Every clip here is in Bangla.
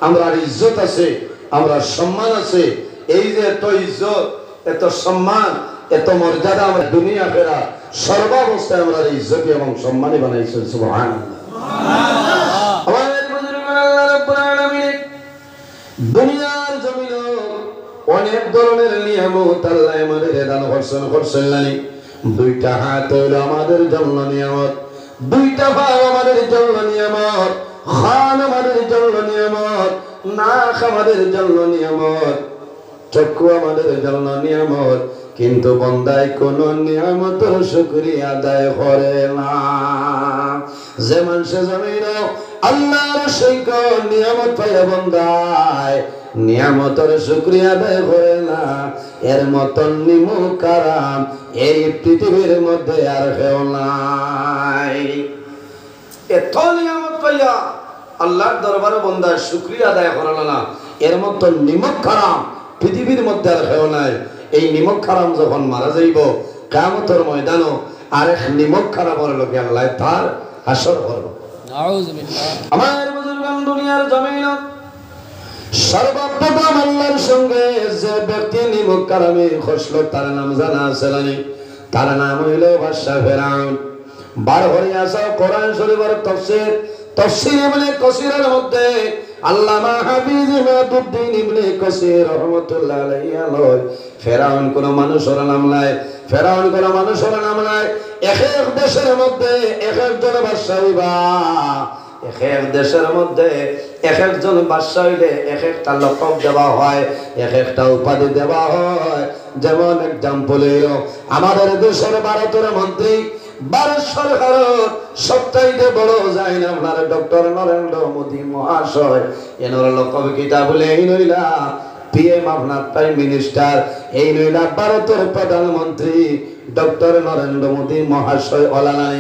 আমরার ইজ্জত আছে, আমরার সম্মান আছে। এই যে এত ইজ্জত, এত সম্মান, এত মর্যাদা আমরা দুনিয়া ফেরা সর্বাবস্থায় আমরা ইজ্জত এবং সম্মানই বানাইছেন। সুবহানাল্লাহ। আমাদের বুজুর্গরা আল্লাহ রাব্বুল আলামিন দুনিয়ার জমিনে অনেক ধরনের নিয়ামত আল্লাহ আমাদের দান করছেন নানি। দুইটা হাত হইল আমাদের জন্য নিয়ামত, দুইটা পা আমাদের জন্য নিয়ামত, খান আমাদের জন্য নিয়ামত, নাক আমাদের জন্য নিয়ামত, চক্ষু আমাদের জন্য নিয়ামত। কিন্তু বান্দায় কোন নিয়ামতের শুকরিয়া আদায় করে না। যে মানুষ জমিন আল্লাহর সৈক নিয়ামত পাইয়া বান্দায় নিয়ামতের শুকরিয়া আদায় করে না, এর মতন নিমক কারাম এই পৃথিবীর মধ্যে আর কেউ নাই। এত নিয়ামত পাইয়া আল্লাহর দরবারে বান্দায় শুকরিয়া আদায় করে না, এর মতন নিমক কারাম পৃথিবীর মধ্যে আর কেউ নাই। এই নিমক খারাম যখন মারা যাইব কিয়ামতের ময়দানও আরেক নিমক খারামের লোকে আল্লাহ তার হাসর করবে। নাউযুবিল্লাহ। আমার বুজুর্গান দুনিয়ার জমিনত সর্বপ্রথম আল্লাহর সঙ্গে যে ব্যক্তি নিমক খারামে খসলো তার নাম জানা আছে না? তার নাম হইল বাদশা ফেরাউন। বার হয়ে আসা কোরআন শরীফের তাফসীর ইবনে কাসীরের মধ্যে আল্লামা হাফিজ ইমাদউদ্দিন ইবনে কাসীর রাহমাতুল্লাহ আলাইহি ফেরাউন কোন মানুষের নাম নাই, ফেরাউন কোন মানুষের নাম নাই। এক এক দেশের মধ্যে এক একজন বাদশা হইবা, এক এক দেশের মধ্যে এক একজন বাদশা হইলে এক একটা লকব দেওয়া হয়, এক একটা উপাধি দেওয়া হয়। যেমন এক্সাম্পল হইল আমাদের দেশের ভারতের মন্ত্রী, ভারত সরকারের সবচাইতে বড় যায় না আপনার ডক্টর নরেন্দ্র মোদী মহাশয়। এনার লকব কিতা বলে এই নইলা পিএম, আপনার প্রাইম মিনিস্টার, এই নইলা ভারতের প্রধানমন্ত্রী ডক্টর নরেন্দ্র মোদী মহাশয় ওলা নাই।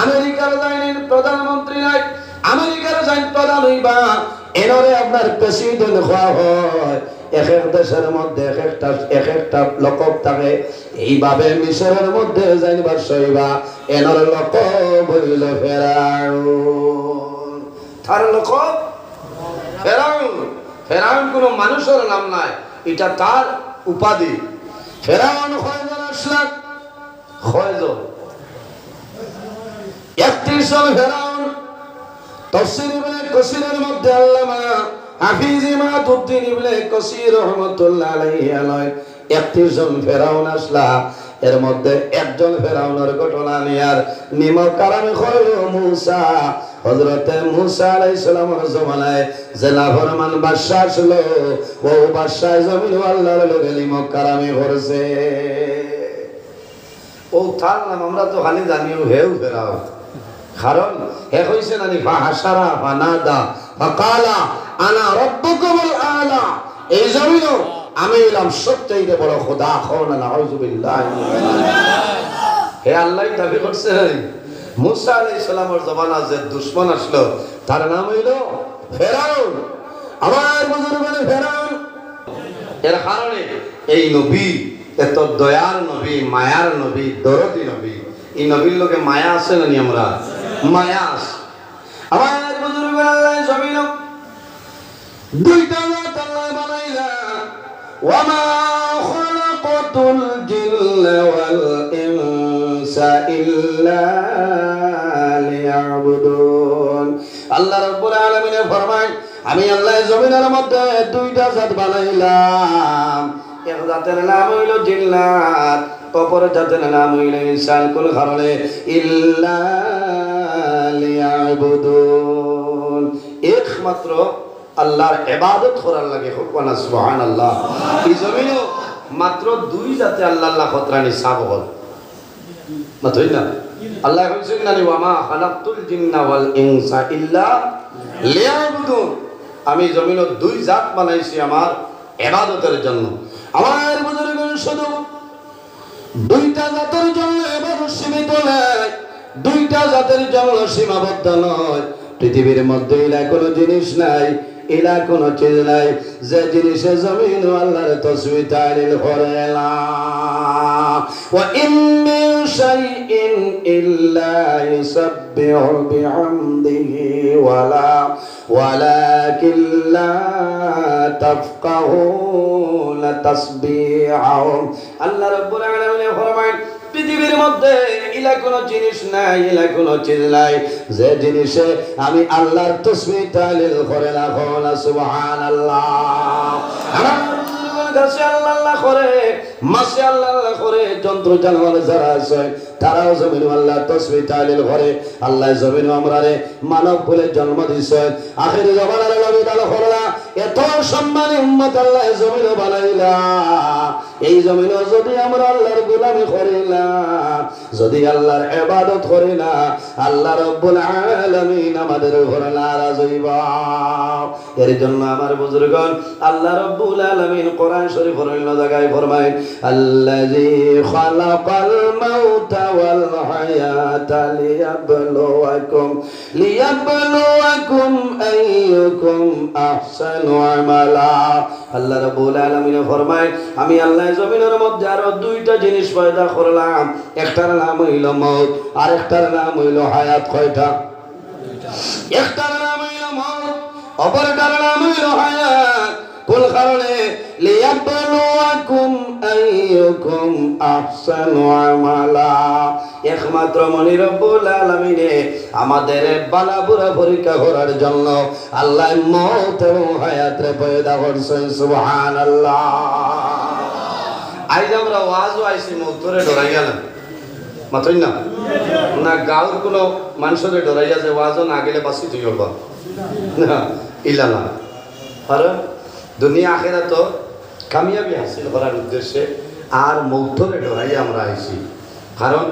আমেরিকার যাইনি প্রধানমন্ত্রী নাই, আমেরিকার যাই প্রধান হইবা এনরে আপনার প্রেসিডেন্ট হওয়া হয়। এক এক দেশের মধ্যে এক একটা লকব থাকে। এইভাবে মিশরের মধ্যে যাইবার সইবা এনর লকব হইল ফেরাউন। তার লকব ফেরাউন। ফেরাউন কোন মানুষের নাম নাই, এটা তার উপাধি। ফেরাউন কয়জন আসলাম? কয়জন? 31 জন ফেরাউন। তাফসীর ইবনে কাসীরের মধ্যে আল্লামা হাফিজ ইমাদউদ্দিন ইবনে কাসীর রাহমাতুল্লাহ আলাইহি 31 জন ফেরাউন আসলা। এর মধ্যে একজন ফেরাউনের ঘটনা নিয়ার নিমক কারণে হইল মুসা। হযরতে মুসা আলাইহিস সালামের জমানায় যে লাফরমান বাদশা ছিল, ও বাদশা জমিন আল্লাহর লগে নিমক কারামি করেছে। ও তার নাম আমরা তো খালি জানিও হেউ ফেরাউন। কারণ হে হইছে নানি ফাহাসারা ফানাদা ফাকালা আনা রাব্বুকুমুল আলা। এই জমিনও আমি হইলাম সবচেয়ে বড় খোদা। খাওনা নাউযুবিল্লাহ। হে আল্লাহ দাবি করছে মুসা আলাইহিস সালামের জমানা যে দুশমন আসলো তার নাম হইল ফেরাউন। আমার বুজুর্গরা ফেরাউন। এর কারণে এই নবী এত দয়ার নবী, মায়ার নবী, দরদি নবী। এই নবীর লোকে মায়া আছে নানি? আমরা মায়া আছে। আমার বুজুর্গরা আল্লাহ জমিন দুইটা জাত আল্লাহ বানাইলা। ওয়ামা খালাকাতুল জিন্না ওয়াল ইনসা ইল্লা লিয়াবুদুন। আল্লাহ রাব্বুল আলামিন ফরমায় আমি আল্লাহ জমিনের মধ্যে দুইটা জাত বানাইলাম। এক জাতের নাম হইল জিন্নাত, অপর জাতের নাম হইল ইনসান। কোন কারণে? ইল্লা লিয়াবুদুন, একমাত্র আল্লাহর ইবাদত করার লাগে। হুকমানা সুবহানাল্লাহ। এই জমিনেও মাত্র দুই জাতে আল্লাহ আল্লাহ খতরানি সাব হল মাত্রই না। আল্লাহ কইছেন না ওয়ামা খালাকতুল জিন্না ওয়াল ইনসা ইল্লা লিয়াবুদুন। আমি জমিনে দুই জাত বানাইছি আমার ইবাদতের জন্য। আমার বুজুর্গগণ শুধু দুইটা জাতের জন্য ইবাদত সীমিত নয়, দুইটা জাতের জন্য সীমাবদ্ধ নয়। পৃথিবীর মধ্যে এলা কোনো জিনিস নাই ইলা কোনো চিজ নাই যে জিনিসে জমিন আল্লাহর তাসবিহ তাহলিল করে না ওয়া ইন মিন শাইইন ইল্লা ইউসাব্বিহু বিহামদিহি ওয়ালাকিন লা তাফকাহুনা তাসবিহাহুম আল্লাহ রাব্বুল আলামিন ফরমায় পৃথিবীর মধ্যে ইলা কোনো জিনিস নাই ইলা কোনো চিজ নাই যে জিনিসে আমি আল্লাহর তাসবিহ তাহলিল করে না কোন সুবহানাল্লাহ গাছে আল্লাহ আল্লাহ করে মাছে আল্লাহ আল্লাহ করে যন্ত্র জানোয়ার যারা আছে তারাও জমিন আল্লাহ তাসবিহ তাহলিল করে আল্লাহ জমিন আমরারে মানব বলে জন্ম দিয়েছে আখির জামানার নবী দাল করলা এত সম্মানী উম্মত আল্লাহ জমিন বানাইলা এই জমিন যদি আমরা আল্লাহর গোলামি করি না যদি আল্লাহর ইবাদত করি না আল্লাহ রাব্বুল আলামিন আমাদের উপর নারাজ হইবা এর জন্য আমার বুজুর্গণ আল্লাহ রাব্বুল আলামিন কোরআন শরীফের অন্য জায়গায় ফরমায় আল্লাযী খালাকাল মাউতা ওয়াল হায়াতা লিয়াবলুয়াকুম আইয়ুকুম আহসানু আমালা আল্লাহ রাব্বুল আলামিন ফরমায় আমি আল্লাহ জমিনের মধ্যে আরো দুইটা জিনিস পয়দা করলাম একটার নাম হইল মউত আর একটার নাম হইল হায়াত কয়টা একটার নাম হইল মউত অপরটার নাম হইল হায়াত কোন কারণে লিয়াবলুয়াকুম আইয়ুকুম আহসানু আমালা একমাত্র মনি রব্বুল আলামিন আমাদের বালাবুরা পরীক্ষা করার জন্য আল্লাহ মউত এবং হায়াতরে পয়দা করছেন সুবহানাল্লাহ আইজ আমরা ওয়াজও আইছি মউতরে ডরাই গেলাম মাত্রই না না গাঁওর কোনো মানুষরে ডরাইয়া যে ওয়াজও না গেলে বাঁচি তুই না ইলা না কারণ দুনিয়া আখিরাত কামিয়াবি হাসিল করার উদ্দেশ্যে আর মৌতরে ডরাইয়া আমরা আইছি কারণ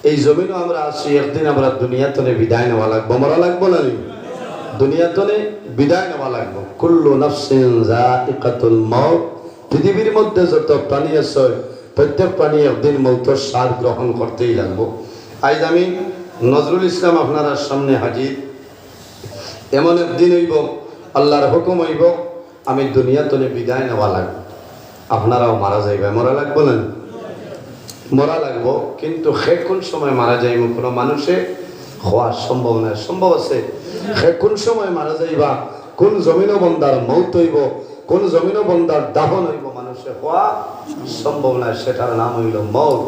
এই জমিনও আমরা আসি একদিন আমরা দুনিয়াতনে বিদায় নেওয়া লাগবো মরা লাগবো না দুনিয়াতনে বিদায় নেওয়া লাগবো কুল্লু নাফসিন যায়িকাতুল মাউত পৃথিবীর মধ্যে যত প্রাণী আছে প্রত্যেক প্রাণী একদিন মৌতের স্বাদ গ্রহণ করতেই লাগবো আজ আমি নজরুল ইসলাম আপনার সামনে হাজির এমন একদিন হইব আল্লাহর হুকুম হইব আমি দুনিয়াতনে বিদায় নেওয়া লাগবো আপনারাও মারা যাইবে মরা লাগবো না মরা লাগবো কিন্তু সে কোন সময় মারা যাইব কোনো মানুষে হওয়া সম্ভব নয় সম্ভব আছে সে কোন সময় মারা যাইবা কোন জমিন বন্দার মৌত হইব কোন জমিন বন্দার দাহন হইব মানুষে হওয়া সম্ভব নয় সেটার নাম হইল মৌত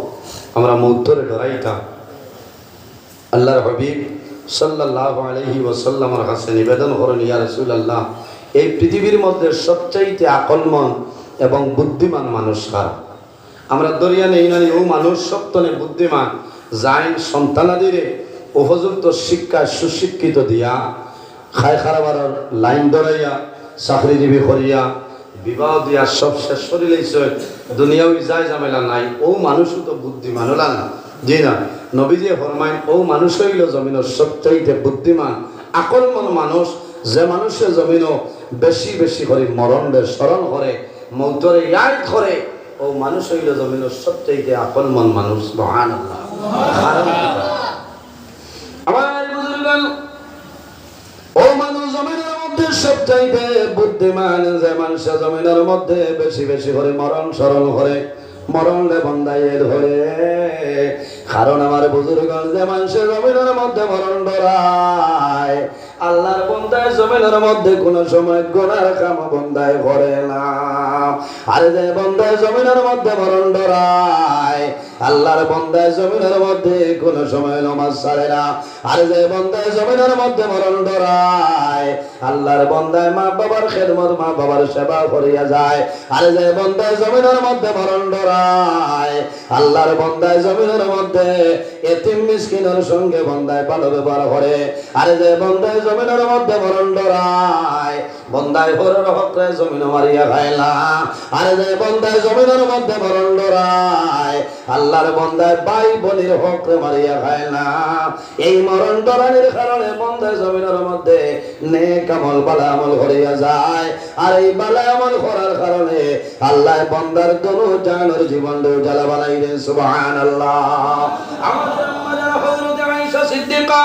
আমরা মৌতরে ডরাইতাম আল্লাহর হাবিব সাল্লাল্লাহু আলাইহি ওয়াসাল্লামের কাছে নিবেদন করেন ইয়া রাসূলুল্লাহ এই পৃথিবীর মধ্যে সবচাইতে আকলমন এবং বুদ্ধিমান মানুষ কারা আমরা দরিয়া নেই না ও মানুষ সপ্তনে বুদ্ধিমান যাইন সন্তানাদিরে উপযুক্ত শিক্ষা সুশিক্ষিত দিয়া খায় খারাবার লাইন ধরাইয়া চাকরিজীবী করিয়া বিবাহ দিয়া সব শেষ করে লইছে দুনিয়াও যায় ঝামেলা নাই ও মানুষও তো বুদ্ধিমান হলা না জি না নবীজি ফরমাইন ও মানুষ হইল জমিনের সবচাইতে বুদ্ধিমান আকলমন মানুষ যে মানুষের জমিনও বেশি বেশি করে মরণের স্মরণ করে মৌতরে ইয়াদ করে ও মানুষ হইল জমিনের সবচাইতে আকলমন মানুষ সুবহানাল্লাহ আমার বুজুর্গগণ ও মানুষ জমিনের মধ্যে সবচাইতে বুদ্ধিমান যে মানুষ জমিনের মধ্যে বেশি বেশি করে মরণ স্মরণ করে মরণে বন্দাইয়ে ধরে কারণ আমার বুজুর্গগণ যে মানুষের জমিনের মধ্যে মরণ ডরায় আল্লাহর বন্দায় জমিনের মধ্যে কোন সময় গুনার কাম বন্দায় করে না আর যে বন্দায় জমিনের মধ্যে মরণ ডরায় আল্লাহর বন্দায় জমিনের মধ্যে কোন সময় নামাজ ছাড়ে না আর যে বন্দায় জমিনের মধ্যে মরণ ডরায় আল্লাহর বন্দায় মা বাবার খেদমত মা বাবার সেবা করিয়া যায় আর যে বন্দায় জমিনের মধ্যে মরণ ডরায় আল্লাহর বন্দায় জমিনের মধ্যে এতিম মিসকিনের সঙ্গে বন্দায় ভালো ব্যবহার করে আর যে বন্দায় জমিনের মধ্যে মরণ ডরায় বন্দায় হরের হকরে জমিন মারিয়া খায় না আর যে বন্দায় জমিনের মধ্যে মরণ ডরায় আল্লাহর বন্দায় ভাই বোনের হকরে মারিয়া খায় না এই মরণ ডরানির কারণে বন্দায় জমিনের মধ্যে নেক আমল ভালো আমল করিয়া যায় আর এই ভালো আমল করার কারণে আল্লাহ বন্দার দনু জানের জীবন উজালা বানাই দেন সুবহানাল্লাহ আমাদের হযরত আয়েশা সিদ্দিকা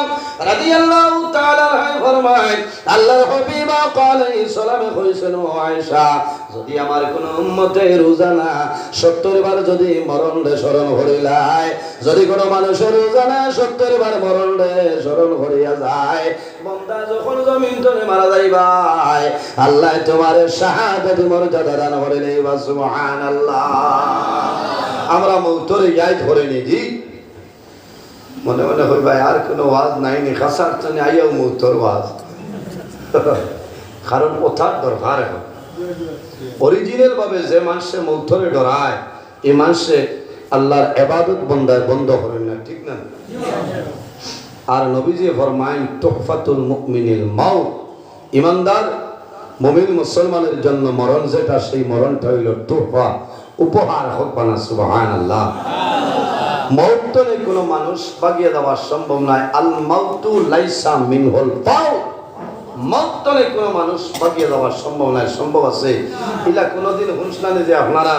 রাদিয়াল্লাহু তাআলা ফরমায় আল্লাহর হাবিব আলাইহিস সালাম কইছেন ও আয়েশা যদি আমার কোন উম্মতে রোজানা 70 বার যদি মরণ রে স্মরণ করিলাই যদি কোন মানুষের রোজানা 70 বার মরণ রে স্মরণ করিয়া যায় বান্দা যখন জমিন তলে মারা যাইবাই আল্লাহ তোমার শাহাদাত মর্যাদা দান করে নেবা সুবহানাল্লাহ আমরা মৌতরে যাই ধরে নিজি মনে মনে হইবা আর কোনো ওয়াজ নাই নি খাসার জন্য আইও মৌতর ওয়াজ কারণ ওঠার দরকার এখন অরিজিনাল ভাবে যে মানুষে মৌতরে ডরায় এই মানুষে আল্লাহর ইবাদত বন্দায় বন্ধ করেন না ঠিক না আর নবীজি ফরমায় তুহফাতুল মুমিনিল মাউত ইমানদার মুমিন মুসলমানের জন্য মরণ যেটা সেই মরণটা হইল তুহফা উপহার হোক বানা সুবহানাল্লাহ মউত তো কোনো মানুষ বাগিয়ে দেওয়া সম্ভব নয় আল মাউতু লাইসা মিনহুল ফাউত মউত তো কোনো মানুষ বাগিয়ে দেওয়া সম্ভব নয় সম্ভব আছে ইলা কোনোদিন হুঁশলানে যে আপনারা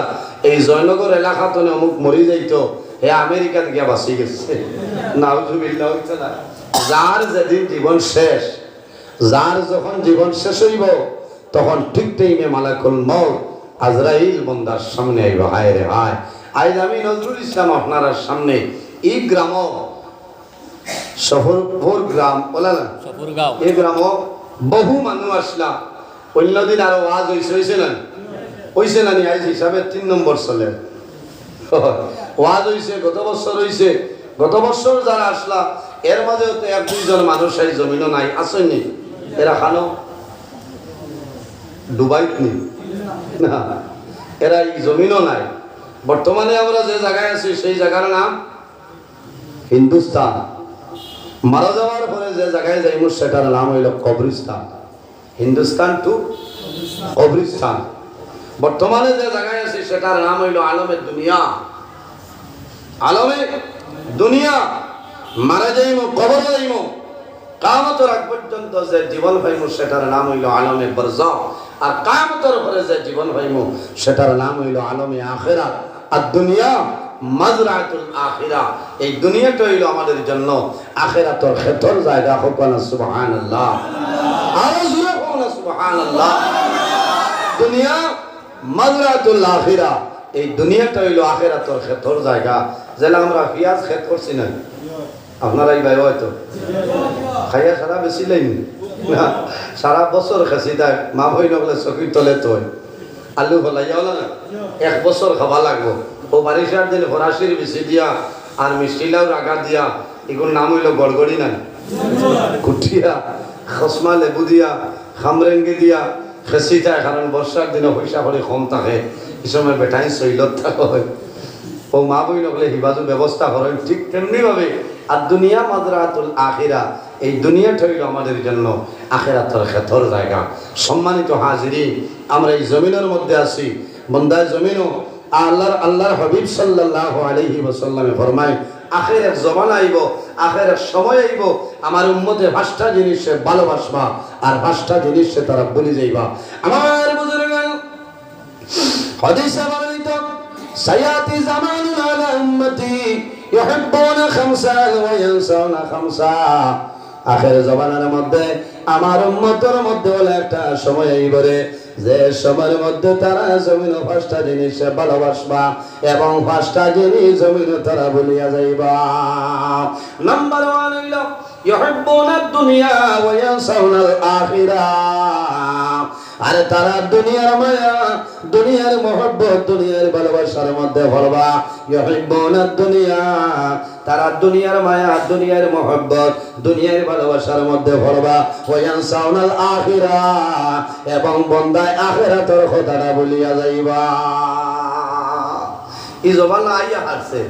এই জয়নগর এলাকাতে অমুক মরি যাইতো হে আমেরিকান গিয়া বাঁচি গেছে নাউজুবিল্লাহ হইছে না যার যেদিন জীবন শেষ যার যখন জীবন শেষ হইব তখন ঠিক টাইমে মালাকুল মউত আজরাইল বান্দার সামনে আইব হায় রে হায় আজ আমি নজরুল ইসলাম আপনার সামনে এই গ্রাম সফরপুর গ্রাম বলা না এই গ্রাম বহু মানুষ আসলা অন্যদিন আরো ওয়াজ হয়েছে না নি আজ হিসাবে 3 নম্বর চলে ওয়াজ হয়েছে গত বছর যারা আসলা এর মাঝেও তো 1-2 জন মানুষ এই জমিনও নাই আসেনি এরা খানো ডুবাইত নি না এরা এই জমিনও নাই বর্তমানে আমরা যে জায়গায় আছি সেই জায়গার নাম হিন্দুস্তান মারা যাওয়ার পরে যে জায়গায় যাইব সেটার নাম হইল কবরিস্তান হিন্দুস্তান টু কবরিস্তান বর্তমানে যে জায়গায় আছি সেটার নাম হইল আলমে দুনিয়া মারা যাইব কবর যাইব কিয়ামতের আগ পর্যন্ত যে জীবন পাইব সেটার নাম হইল আলমে বরজাখ আর কিয়ামতের পরে যে জীবন পাইব সেটার নাম হইল আলমে আখিরাত আর দুনিয়া মাজরাতুল আখিরা এই দুনিয়াটা হইল আমাদের জন্য আখিরাতের ক্ষেতর জায়গা হোক না সুবহানাল্লাহ আরো জোরে হোক না সুবহানাল্লাহ দুনিয়া মাজরাতুল আখিরা এই দুনিয়াটা হইল আখিরাতের ক্ষেতর জায়গা যেটা আমরা পিয়াজ ক্ষেত করছি না আপনারাই ভাই হয়তো খাইয়া সারা বেশি লাইন না সারা বছর খাসি দেয় মা ভাই নগলে চকির তলে তৈ আলু ফলাইয়াও না 1 বছর খাবা লাগবো ও বারিশার দিন ফরাসির বেশি দিয়া আর মিষ্টিলাও রাখা দিয়া এগুলোর নাম হইল গড়গড়ি না কুটিয়া খসমা লেবু দিয়া খামরেঙ্গি দিয়া খেসি যায় কারণ বর্ষার দিনে পয়সা করে কম থাকে এই সময় বেটাই শৈলত থাকে ও মা বই নগলে হিবাজু ব্যবস্থা করেন ঠিক তেমনি ভাবে আর দুনিয়া মাজরাতুল আখিরা এই দুনিয়াটা হইল আমাদের জন্য আখিরাতের ক্ষেতর জায়গা সম্মানিত হাজিরিন আমরা এই জমিনের মধ্যে আছি বন্দায় জমিনও আল্লাহর হাবিব সাল্লাল্লাহু আলাইহি ওয়াসাল্লামে ফরমায় আখিরের জমানা আইব আখিরের সময় আইব আমার উম্মতে 5টা জিনিসে ভালোবাসবা আর 5টা জিনিসে তারা ভুলে যাইবা আমার বুজুর্গগণ হাদিসে বর্ণিত সায়াতি জামানুন আলা উম্মতি ইউহিব্বুনা খামসান ওয়া ইয়ানসাউনা খামসা আখির জমানার মধ্যে আমার উম্মতের মধ্যে হলো একটা সময় আইবরে যে সময়ের মধ্যে তারা জমিন 5টা জিনিসে ভালোবাসবা এবং 5টা জিনিস জমিন তারা ভুলিয়া যাইবা নাম্বার 1 হইল ইউহিব্বুনা দুনিয়া ওয়া ইয়ানসাউনাল আখিরা আরে তারা দুনিয়ার মায়া দুনিয়ার মহব্বত দুনিয়ার ভালোবাসার মধ্যে ভরবা ইউহিব্বুনা দুনিয়া তারা দুনিয়ার মায়া দুনিয়ার মহব্বত দুনিয়ার ভালোবাসার মধ্যে ভরবা ওয়া ইয়ানসাউনাল আখিরা এবং বন্দায় আখিরাতের কথাটা ভুলিয়া যাইবা এই জবান আইয়া হাসছে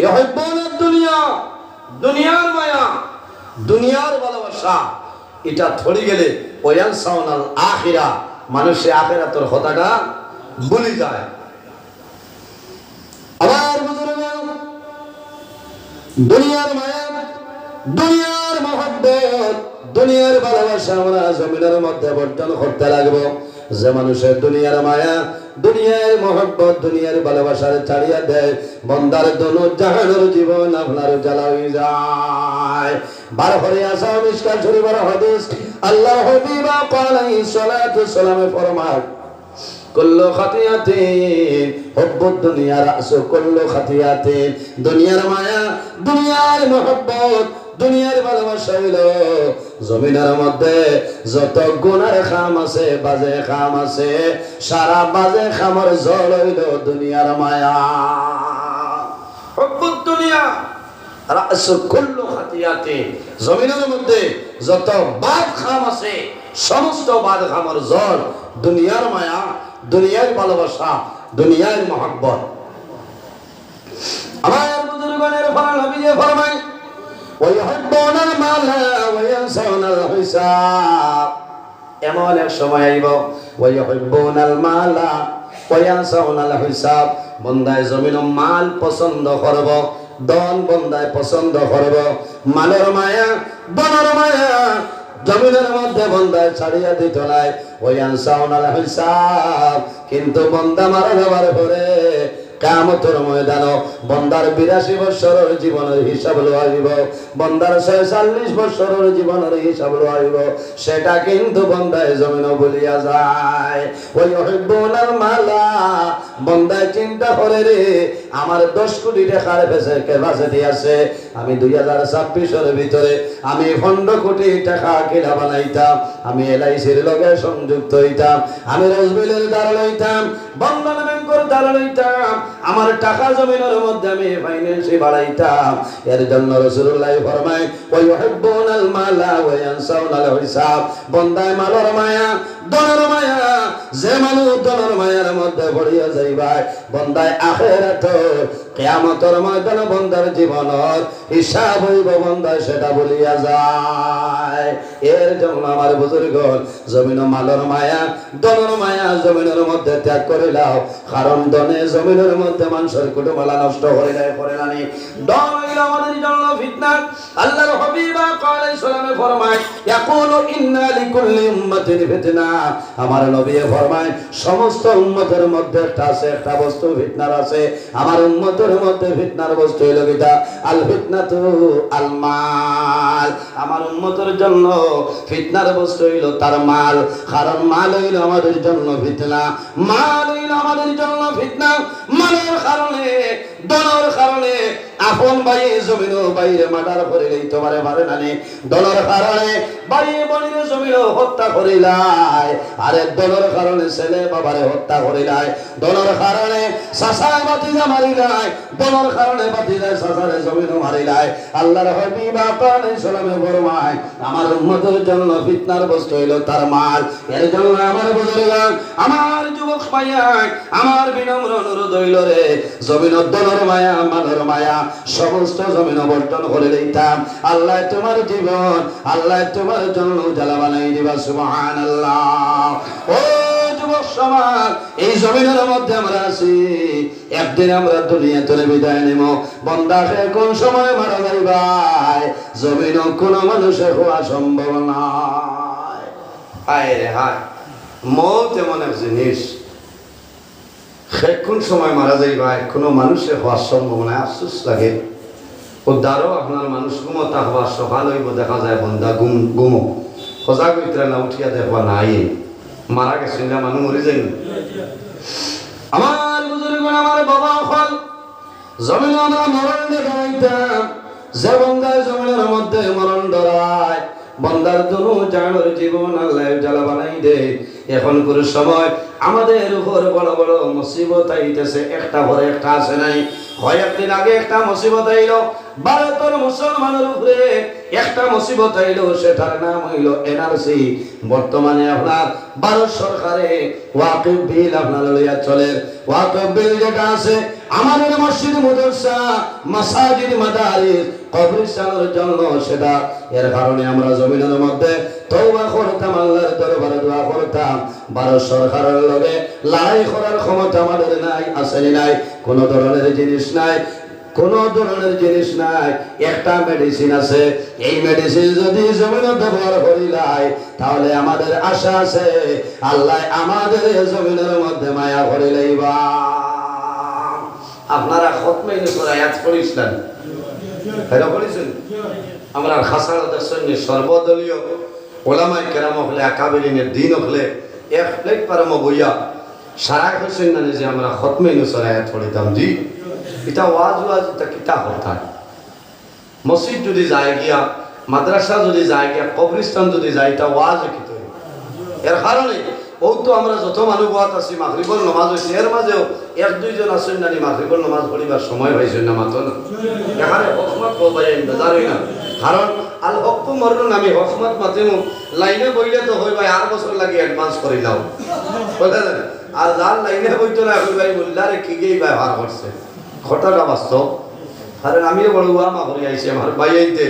ইউহিব্বুনা দুনিয়া দুনিয়ার মায়া দুনিয়ার ভালোবাসা এটা থড়ি গেলে ওয়া ইয়ানসাউনাল আখিরা মানুষে আখিরাতের কথাটা ভুলি যায় আবার বুজুর্গগণ দুনিয়ার মায়া দুনিয়ার মহব্বত দুনিয়ার ভালোবাসা আমরা জমিনের মধ্যে বর্তন করতে লাগবো যে মানুষের দুনিয়ার মায়া, দুনিয়ার মহব্বত, দুনিয়ার ভালোবাসার ছাড়িয়া দেয়, বন্দার দোনো জাহানের জীবন আপনার জ্বালা হয়ে যায়। বার হরে আসা মিশকাত শরীফের হাদিস, আল্লাহ হাবিব আলাইহিস সালাতু সালামে ফরমান, কুল্লু খাতিয়াতিন হুব্বুদ দুনিয়া রাসু কুল্লু খাতিয়াতিন। দুনিয়ার মায়া, দুনিয়ার মহব্বত, দুনিয়ার ভালোবাসা হইল জমিনের মধ্যে যত গুনার খাম আছে, বাজে খাম আছে, সারা বাজে খামর জল হইল দুনিয়ার মায়া। হুব্বুদ দুনিয়া রাসু কুল্লু খাতিয়াতিন। জমিনের মধ্যে যত বাদ খাম আছে, সমস্ত বাদ খামর জল দুনিয়ার মায়া, দুনিয়ার ভালোবাসা, দুনিয়ার মহব্বত। আমার বুজুর্গদের নবীজি ফরমায়, ওয়াইহিব্বুনাল মালা ওয়া ইয়ানসাউনাল হিসাব। এমন এক সময় আইব, ওয়াইহিব্বুনাল মালা ওয়া ইয়ানসাউনাল হিসাব। বন্দায় জমিন মাল পছন্দ করব, দন বন্দায় পছন্দ করব, মালের মায়া, দনের মায়া জমিনের মধ্যে বন্দায় ছাড়িয়া দিত নাই। ওই আনসাউনাল হিসাব। কিন্তু বন্দা মারা যাবার পরে কিয়ামতের ময়দানে বন্দার 82 বছরের জীবনের হিসাব লইব, বন্দার 46 বছরের জীবনের হিসাব লইব। সেটা কিন্তু বন্দায় জমিনে বলিয়া যায়। ওই ইউহিব্বুনাল মালা। বন্দায় চিন্তা করে, রে আমার 10 কোটি টাকার বেচে দিয়েছে, আমি 2026 ভিতরে আমি 15 কোটি টাকা কিনা বানাইতাম, আমি এলআইসির লগে সংযুক্ত হইতাম, আমি রজবিলের দ্বারা লইতাম, বন্ধন ব্যাংকের দ্বারা লইতাম, আমার টাকা জমিনের মধ্যে আমি ফাইন্যান্সি বাড়াইতাম। এর জন্য রাসূলুল্লাহ ফরমায়, ওয়া ইউহিব্বুনাল মালা ওয়া ইয়ানসাউনাল হিসাব। বন্দায় মালের মায়া, দনের মায়া, যে মানুষ দনের মায়ার মধ্যে পড়িয়া যাইবা, বন্দায় আখিরাত কিয়ামতের ময়দানে বন্দার জীবনের হিসাব হইব, বন্দায় সেটা বলিয়া যায়। এর জন্য আমার বুজুর্গগণ জমিন মালের মায়া, দনের মায়া জমিনের মধ্যে ত্যাগ করে লাও। কারণ দনে জমিনের মধ্যে মানুষের কুটুমালা নষ্ট করে দেয়, করে নানি। দন হইল আমাদের জন্য ফিতনা। আল্লাহর হাবিব আলাইহিস সালামে ফরমায়, ইয়াকুলু ইন্না লিকুল্লি উম্মাতিন ফিতনা। আমার নবী ফরমায়, সমস্ত উম্মতের মধ্যে একটা আছে, একটা বস্তু ফিতনার আছে। আমার উম্মতের মধ্যে ফিতনার বস্তু হইল কিটা? আল ফিতনাতু আল মাল। আমার উম্মতের জন্য ফিতনার বস্তু হইল তার মাল। কারণ মাল হইল আমাদের জন্য ফিতনা, মাল হইল আমাদের জন্য ফিতনা। মালের কারণে, দনের কারণে আপন ভাই জমিন বাইরে মার্ডার করিলেই তোমারে মারে নানি। দনের কারণে ভাই বোনের জমিন হত্যা করিলাই, আরে দনের কারণে ছেলে বাবারে হত্যা করিলাই, দনের কারণে চাচায় বাতিজা মারিলাই, দনের কারণে বাতিজায় চাচারে জমিন মারিলাই। আল্লাহর হাবিব আলাইহিস সালামে ফরমায়, আমার উম্মতের জন্য ফিতনার বস্তু হইল তার মাল। এর জন্য আমার বুজুর্গগণ, আমার যুবক ভাইয়া, আমার বিনম্র অনুরোধ হইল, রে জমিনের দনের মায়া, মালের মায়া সমস্ত জমিন বর্জন করে দিতাম। আল্লাহ তোমার জীবন, আল্লাহ তোমার জন্য জ্বালা বানাই দিবা। সুবহানাল্লাহ। ও যুবক সমাজ, এই জমিনের মধ্যে আমরা আছি, একদিন আমরা দুনিয়া থেকে বিদায় নেব। বন্দাকে কোন সময় মারা যাইবা, জমিন কোন মানুষের হওয়া সম্ভব নয়। হায় রে হায়, মৌত এমন এক জিনিস, সে কোন সময় মারা যাইবা কোনো মানুষের হওয়ার সম্ভব নয়। আফসোস লাগে। উদ্ধারও আপনার মানুষ ঘুমতা হওয়ার সকাল হইব, দেখা যায় বন্ধা ঘুমো সজাগ হইতে না, উঠিয়া দেখবা নাই মারা গেছে, মানুষ মরে যাই। আমার বুজুর্গগণ, আমার বাবা হল জমিন আমরা মরণ দেখাইতাম। যে বন্দায় জমিনের মধ্যে মরণ ডরায়, বন্দার জন্য জানোর জীবন আল্লাহ জ্বালা বানাই দে। এখন কোন সময় আমাদের উপর বড় বড় মুসিবত আইতেছে, একটা পরে একটা আসে নাই। কয়েকদিন আগে একটা মুসিবত আইল ভারতের মুসলমানের উপরে, একটা মুসিবত আইল, সেটার নাম হইল এনআরসি। বর্তমানে আপনার ভারত সরকারে ওয়াকিফ বিল আপনার লইয়া চলে। ওয়াকিফ বিল যেটা আছে আমাদের মসজিদ, মাদ্রাসা, মাসাজিদ, মাদারিস, কবরস্থানের জন্য সেটা। এর কারণে আমরা জমিনের মধ্যে তওবা করতাম, আল্লাহর দরবারে দোয়া করতাম। ভারত সরকারের লগে লড়াই করার ক্ষমতা আমাদের নাই, আসেনি নাই, কোন ধরনের জিনিস নাই। কোনো ধরনের জিনিস নাই। একটা মেডিসিন আছে, এই মেডিসিন যদি জমিনে ব্যবহার করিলাই তাহলে আমাদের আশা আছে আল্লাহ আমাদের জমিনের মধ্যে মায়া করে লইবা। আপনারা খতমে ইউনূসের আয়াত পড়িছেন? এটা পড়িছেন? আমরা খাসারতের সঙ্গে সর্বদলীয় ওলামায়ে কেরাম হলে আকাবিরিনের দিন হলে এক প্লেট পারম বইয়া সারা হয়েছেন না যে আমরা খতমে ইউনূসের আয়াত পড়িতাম। জি, এটা ওয়াজ এটা কিতা কথা। মসজিদ যদি যায় গিয়া, মাদ্রাসা যদি যায় গিয়া, কবরস্থান যদি যায়, এটা ওয়াজ কি তৈরি। এর কারণে ও তো আমরা যত মানুষ বাত আছি মাগরিবর নামাজ হয়েছে, এর মাঝেও এক দুইজন আসেন না মাগরিবর নামাজ পড়িবার সময় হয়েছে না মাত্র না। এখানে হকমত বলবাই বেজারই না, কারণ আল হকু মরুন আমি হকমত মাতিমু লাইনে বইলে তো হই ভাই 8 বছর লাগে অ্যাডভান্স করে নাও, বুঝলেন? আর যার লাইনে বইতো না হই ভাই মোল্লারে কি গিয়ে ব্যবহার করছে, ঘটনাটা বাস্তব। কারণ আমিও বড় আমা করে আইছি আমার বাইতে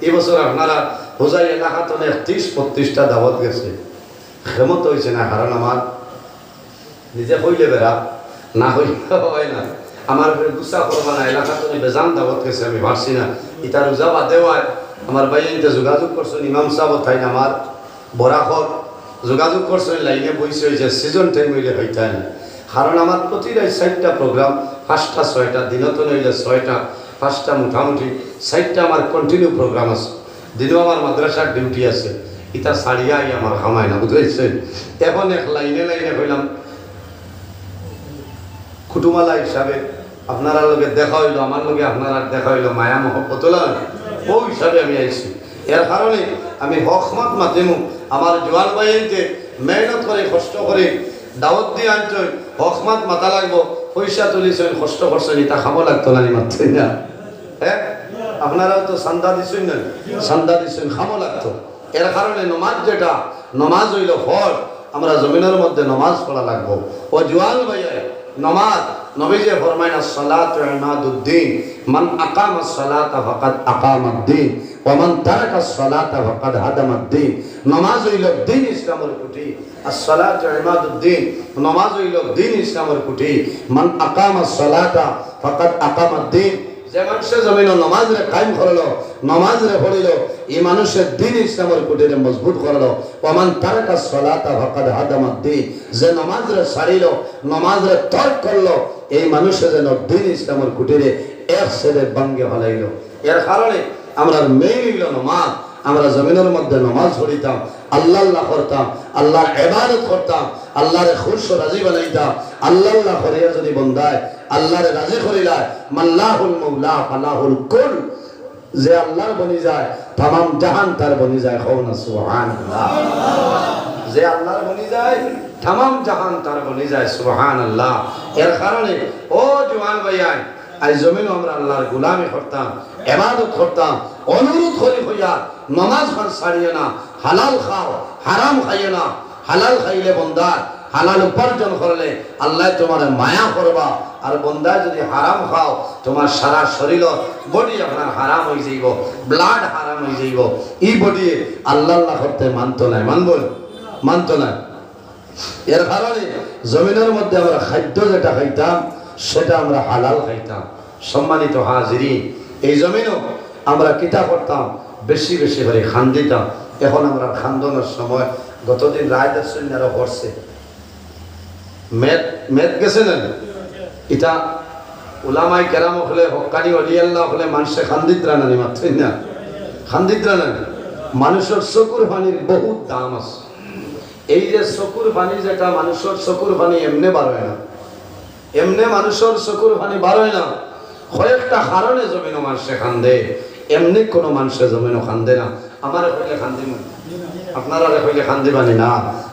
এই বছর আপনারা হোজাই এলাকাতে 31-32টা দাওয়াত গেছে, ক্ষমত হয়েছে না। কারণ আমার নিজে হইলে বেড়া না হইলে হয় না, আমার গুসা করবা না, এলাকাতে বেজান দাওয়াত গেছে, আমি পারছি না। এটা রোজা বাদে হয় আমার বাইতে যোগাযোগ করছেন ইমাম সাহেব তাই আমার বরাখর যোগাযোগ করছেন, লাইনে বইছে হয়েছে সিজন টাইম হইলে হইতাই না। কারণ আমার প্রতিটাই 4টা প্রোগ্রাম, 5টা 6টা দিনত নইলে 6টা 5টা মোটামুটি 4টা আমার কন্টিনিউ প্রোগ্রাম আছে। দিনও আমার মাদ্রাসার ডিউটি আছে, এটা ছাড়িয়াই আমার কামাই না, বুঝেছেন? এখন এক লাইনে লাইনে হইলাম কুটুমালা হিসাবে আপনারা লগে দেখা হইলো, আমার লগে আপনারা দেখা হইলো, মায়া মহব্বত ও হিসাবে আমি আইছি। এর কারণে আমি হকমত মাতিমু আমার জোয়ান ভাইতে মেহনত করে কষ্ট করে দাওয়াত দিয়ে আনতে হকমত মাথা লাগবো, পয়সা তুলিছেন কষ্ট করছেন, এটা খাবো লাগতো না মারছেন না। হ্যাঁ, আপনারাও তো সান্দা দিছেন না, সান্দা দিছেন, খাবো লাগতো। এর কারণে নমাজ যেটা নমাজ হইল ফল, আমরা জমিনের মধ্যে নমাজ পড়া লাগবো। ও জোয়ান ভাইয়া নমাজ নবীজি ফরমায়না সালাতু ইমাদুদ্দিন, মান আকামাস সালাতা ফাকাদ আকামাদ্দিন ওয়া মান তারাকাস সালাতা ফাকাদ হাদামাদ্দিন। নমাজ হইল দ্বীন ইসলামের খুঁটি, as-সালাতু ইমাদুদ্দিন, নমাজ হইল দ্বীন ইসলামের খুঁটি। মান আকামাস সালাতা ফাকাদ আকামাদ্দিন, যে মানুষের জমিন নমাজরে কায়েম করলো, নমাজরে পড়িল, এই মানুষের দ্বীন ইসলামের খুঁটিরে মজবুত করলো। ওয়া মান তারাকাস সালাতা ফাকাদ হাদামাদ্দিন, যে নমাজরে ছাড়িল, নমাজরে তর্ক করলো, এই মানুষের যেন দ্বীন ইসলামের খুঁটিরে এক ছেড়ে ভাঙ্গে ফেলাইল। এর কারণে আমরা মেইন হইল নমাজ। আমরা জমিনের মধ্যে নমাজ পড়িতাম, আল্লাহ করতাম, আল্লাহর ইবাদত করতাম, আল্লাহরে খুশ রাজি বানাইতাম। আল্লাহ করিয়া যদি বন্দায় আল্লাহরে রাজি করিলায়, মাল্লাহুল মাওলা ফালাহুল কুল, যে আল্লাহর বনি যায় तमाम জাহান তার বনি যায়। কওনা সুবহানাল্লাহ। যে আল্লাহর বনি যায় तमाम জাহান তার বনি যায়। সুবহানাল্লাহ। এর কারণে ও জওয়ান ভাইয়ান, আজ জমিন আমরা আল্লাহর গোলামি করতাম, ইবাদত করতাম, অনুরোধ করি হইয়া নামাজ খান ছাড়িয়ে না, হালাল খাও, হারাম খাইও না। হালাল খাইলে বন্দা হালাল উপার্জন করলে আল্লাহ তোমার মায়া করবা, আর বন্দা যদি হারাম খাও তোমার সারা শরীর বডি আপনার হারাম হয়ে যাইব, ব্লাড হারাম হয়ে যাইব। এই বডি আল্লাহ করতে মানতো না, মানতো না। এর কারণে জমিনের মধ্যে আমরা খাদ্য যেটা খাইতাম সেটা আমরা হালাল খাইতাম। সম্মানিত হাজিরিন, এই জমিনও আমরা কিতা করতাম, বেশি বেশি করে খান দিতাম। এখন আমরা খান্দনের সময় গতদিন রায়দার সৈন্যরা করছে মেদ গেছে না, এটা উলামাই কেরাম হলে হকানি অলিয়াল্লাহ হলে মানুষে খান্দিতরা না, মাত্রই না খান্দিতরা না। মানুষের চকুর পানির বহুত দাম আছে। এই যে চকুর পানি, যেটা মানুষের চকুর পানি এমনি বার হয় না, এমনি মানুষের চকুর পানি বার হয় না। কয়েকটা কারণে জমিনও মানুষে খান্দে, এমনি কোনো মানুষের জমিনও খান্দে না। আমার কইলে খান্দি, আপনারা কইলে খান্দি বানি না,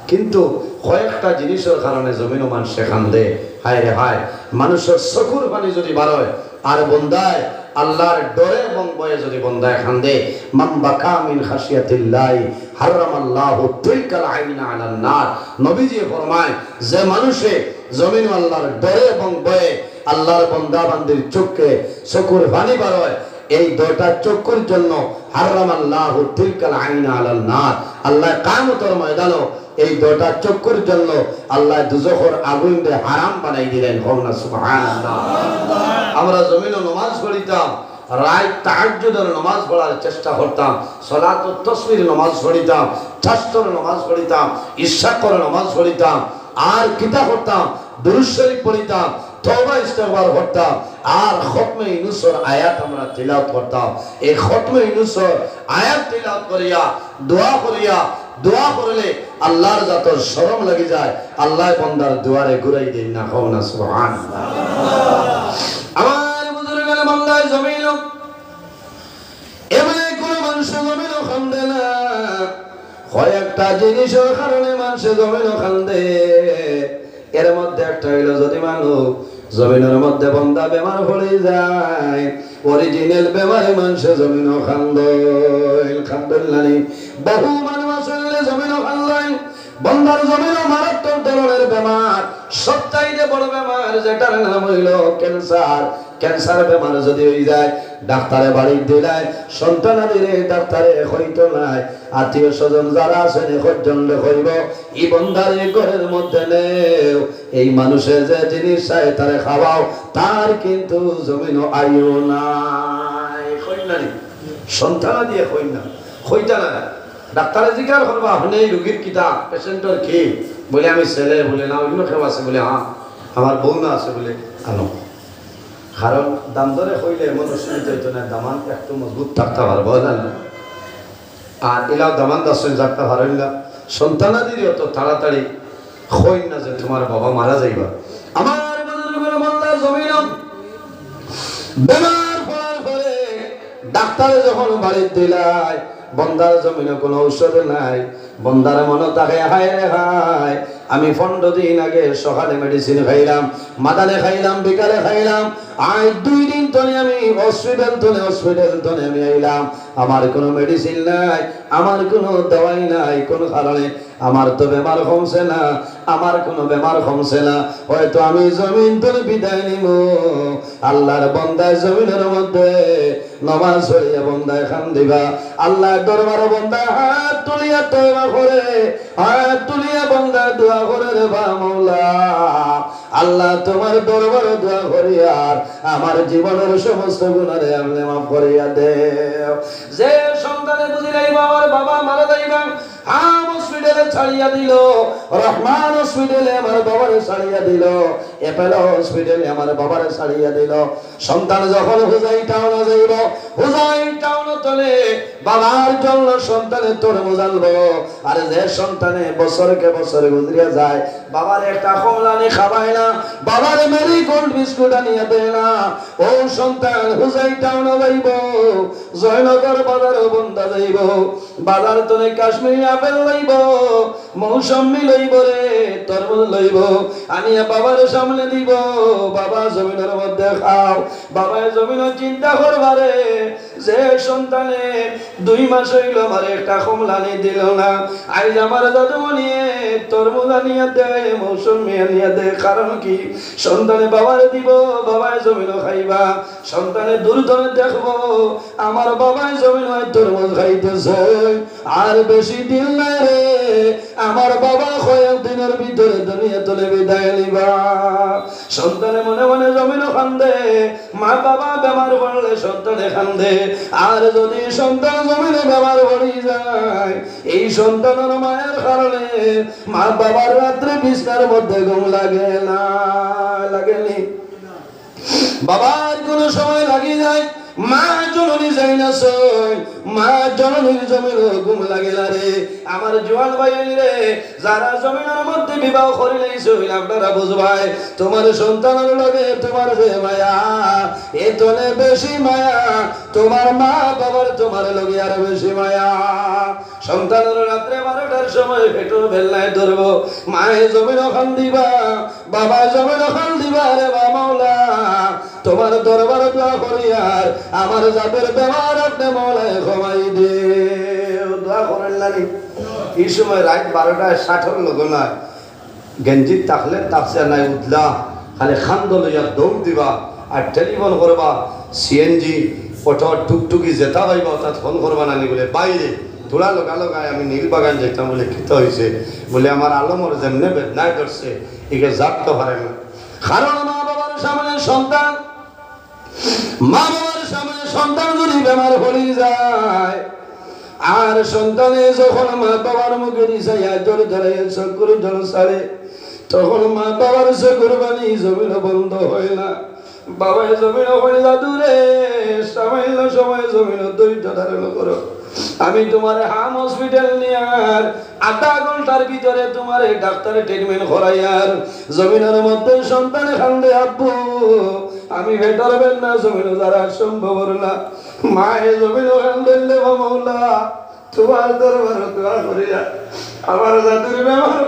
কিন্তু কয়েকটা জিনিসের কারণে জমিনও মানুষে খান্দে। হায় রে হায়, মানুষের চকুর পানি যদি বার হয় আর বন্দায় আল্লাহর ডরে এবং ভয়ে যদি বন্দায় খান্দে, মান বাকা মিন খাশিয়াতিল্লাহ হারামাল্লাহু তিলকাল আইনা আলান নার। নবীজি ফরমায়, যে মানুষে জমিন আল্লাহর ডরে এবং ভয়ে আল্লাহর বান্দা বান্দির চোখে চকুর পানি বার হয়, এই দুইটা চক্ষুর জন্য হারামাল্লাহু তিলকাল আইনা আলান নার, আল্লাহ কিয়ামতের ময়দানে এই দুটা চক্ষুর জন্য আল্লাহ দুজখের আগুনকে হারাম বানাই দিলেন। না সুবহানাল্লাহ। আমরা জমিনে নামাজ পড়িতাম, রাত তাহাজ্জুদের নামাজ পড়ার চেষ্টা করতাম, সালাতুত তাসবির নামাজ পড়িতাম, তাসবির নামাজ পড়িতাম, ইশরাকের নামাজ পড়িতাম, আর কিতা করতাম, দুরূদ শরীফ পড়িতাম, তওবা ইস্তিগফার করতাম, আর খতমে ইউনূসের আয়াত আমরা তিলাওয়াত করতাম। এই খতমে ইউনূসের আয়াত তিলাওয়াত করিয়া দোয়া করলে আল্লাহর যত শরম লাগি যায়, আল্লাহ বান্দার দুয়ারে ঘুরাই দেন না। না সুবহানাল্লাহ। আমার বুজুর্গের বান্দায় জমিন এমন কোন মানুষ জমিন খান্দে না, কয়েকটা জিনিসের কারণে মানুষ জমিন খান্দে। এর মধ্যে একটা হইলো, যদি মানুষ জমিনের মধ্যে বন্দা বেমার পড়ে যায়, অরিজিনাল বেমারে মানুষ জমিন খান্দে। বহু মানুষ আসলে জমিন খান্দে, বন্দার জমিন মারাত্মক ধরনের বেমার, সবচাইতে বড় বেমার যেটার নাম হইল ক্যান্সার। ক্যান্সার বেমার যদি হয়ে যায়, ডাক্তারে বাড়ি দিলায় সন্তানাদিরে ডাক্তারে হইতো নাই, আত্মীয় স্বজন যারা আছেন একজন হইব এই বন্দার ঘরের মধ্যে নেও, এই মানুষের যে জিনিস চাই তারে খাওয়াও, তার কিন্তু জমিন আইও নাই। সন্তানা দিয়ে হইতা না। ডাক্তারে জিজ্ঞাসা করবো, আপনি এই রোগীর কিতা, পেশেন্টের কি? বলে আমি ছেলে, বলে না অন্য কেউ আছে, বলে হ্যাঁ আমার বউ না আছে, বলে আনো। কারণ দাম ধরে হইলে এমন অসুবিধা হইতো না, দামান একটু মজবুত থাকতে পারবো না, আর এলাও দামান দর্শন থাকতে পারেন না। সন্তানাদিরই অত তাড়াতাড়ি হইন না যে তোমার বাবা মারা যাইবা। আমার জমিন বেমার পড়ার পরে ডাক্তারে যখন বাড়ি দিলাই, বন্দার জমিনে কোনো ঔষধ নাই, বন্দার মনে তাকে হায় রে হায়, আমি 15 দিন আগে সকালে মেডিসিন খাইলাম, মাদানে খাইলাম, বিকালে খাইলাম, আজ 2 দিন ধরে আমি হসপিটাল ধরে আমি আইলাম, আমার কোনো মেডিসিন নাই, আমার কোনো দওয়াই নাই, কোন কারণে আমার তো বেমার কমছে না, আমার কোনো বেমার কমছে না, হয়তো আমি জমিন ধরে বিদায় নিব। আল্লাহর বন্দায় জমিনের মধ্যে নামাজ পড়িয়া বন্দায় খান দিবা, আল্লাহর দরবারে বন্দায় হাত তুলিয়া তওবা করে, হাত তুলিয়া বন্দায় দোয়া করে রে বা মাওলা, আল্লাহ তোমার দরবারে দোয়া করি, আর আমার জীবনের সমস্ত গুনাহে আপনি মাফ করিয়া দেও। যে সন্তানে বুঝি নাই আমার বাবা মারা যাইবা, হসপিটালে ছাড়িয়া দিল, রহমান হসপিটালে আমার বাবারে ছাড়িয়া দিল, এপেলো হসপিটালে আমার বাবারে ছাড়িয়া দিল। সন্তান যখন হুজাই টাউন যাইব, হুজাই টাউন তলে বাবার জন্য সন্তানের তোর মোজালবো। আর যে সন্তানে বছরকে বছরে গুজরিয়া যায়, বাবার একটা কমলানি খাবায় না, বাবার মেরি গোল্ড বিস্কুট আনিয়া দেয় না, ও সন্তান হুজাই টাউন যাইব, জয়নগর বাজার বন্ধা যাইব, বাজার তলে কাশ্মীরি আপেল লইব, মৌসম্বি লইব রে, তরমুজ লইব, আনিয়া বাবার সামনে দিব, বাবা জমিনের মধ্যে খাও। বাবা জমিন চিন্তা করবারে, যে সন্তানে 2 মাস হইল আমার একটা কমলানি দিল না, আজ আমার দাদুমণিয়ে তরমুজ আনিয়া দেয়, মৌসম্বি আনিয়া দেয়, কারণ কি? সন্তানে বাবারে দিব, বাবায় জমিন খাইবা, সন্তানে দূর ধরে দেখবো আমার বাবায় জমিন হয় তরমুজ খাইতেছে, আর বেশি দিন নাই রে, আমার বাবা কয়েকদিনের ভিতরে দুনিয়া তুলে বিদায় নিবা। সন্তানে মনে মনে জমিন খান্দে, মা বাবা বেমার পড়লে সন্তানে খান্দে, আর যদি সন্তান জমিনে বেমার পড়ি যায়, এই সন্তানের মায়ের কারণে মা বাবার রাত্রে বিছনার মধ্যে ঘুম লাগে না, লাগেনি, বাবার কোনো সময় লাগি যায়, মা জননী যাই না সই, মা জননীর জমিন ঘুম লাগে না রে। আমার জোয়ান ভাই রে, যারা জমিনের মধ্যে বিবাহ করিলেইছো, আপনারা বুঝবাই, তোমার সন্তানের লগে তোমার যে মায়া, এ তনে বেশি মায়া তোমার মা বাবার তোমার লগে আর বেশি মায়া। সন্তানের রাত্রে 12টার সময় পেটো বেলনায় ধরবো, মায়ে জমিন খান দিবা, বাবা জমিন খান দিবা রে বা মাওলা, তোমার দরবার দোয়া করি, আর আমার যাদের বেমার আপনি মৌলায় ক্ষমাই দে, দোয়া করেন না। এই সময় রাত 12টায় 60 লোক নয়, গেঞ্জি তাকলে তাকছে নাই, উঠলা খালি খান্দ লইয়া দৌড় দিবা, আর টেলিফোন করবা, সিএনজি অটো টুকটুকি যেটা পাইবা তাত ফোন করবা নানি বলে বাইরে ধুলা লগায় আমি নীল বাগান যেতাম বলে খেতে হয়েছে বলে আমার আলমর যেমনে বেদনায় করছে একে জাগতে পারে না। কারণ মা বাবার সামনে সন্তান, মা বাবার সামনে সন্তান যদি বেমার হয়ে যায় আর সন্তানে যখন মা বাবার মুখে দিশাইয়া জোরে ধরে চকুর জল ছাড়ে তখন মা বাবার চকুর বাণী জমিন বন্ধ হয় না। বাবায় জমিন হয়ে যা দূরে সামান্য সময় জমিন ধৈর্য ধারণ করো। আমি তোমার হাম হসপিটাল নিয়ে আর আধা ঘন্টার ভিতরে তোমার ডাক্তারের ট্রিটমেন্ট করাইয়ার জমিনের মধ্যে সন্তান খান্দে আব্বু আমি ভেতর বেন না জমিন যারা সম্ভব না মায়ে জমিন খান্দে মামলা তোমার দরবার দোয়া করিয়া আমার জাতির ব্যবহার